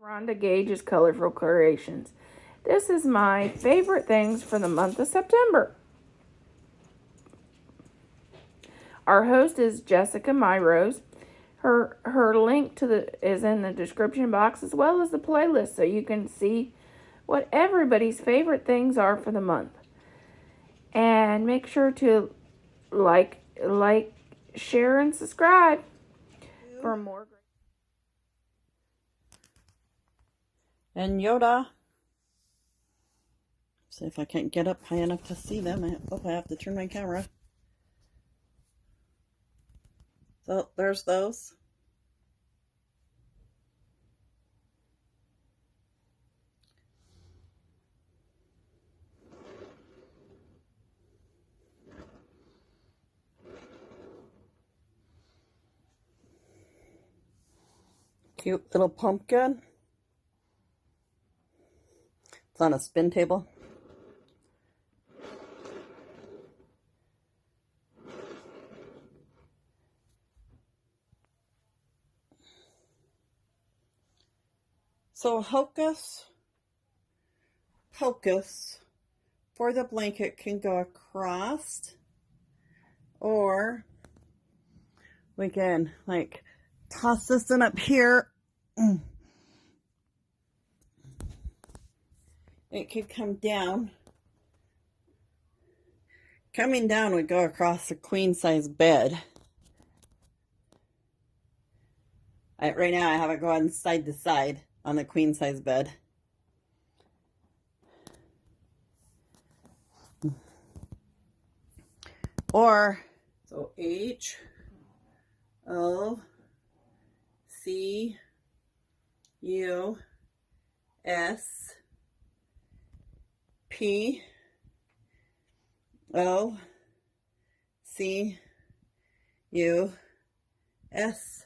Rhonda Gages Colorful Creations. This is my favorite things for the month of September. Our host is Jessica Myrose. Her link is in the description box, as well as the playlist, so you can see what everybody's favorite things are for the month. And make sure to like, share, and subscribe for more. And Yoda. See if I can't get up high enough to see them. I have to turn my camera. So there's those. Cute little pumpkin. It's on a spin table. So hocus pocus for the blanket can go across, or we can like toss this one up here. It could come down. Coming down would go across the queen size bed. Right now I have it going side to side on the queen size bed. Or, so H O C U S P O C U S.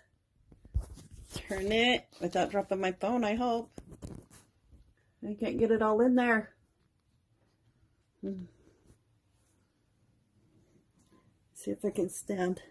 Turn it without dropping my phone, I hope. I can't get it all in there. See if I can stand.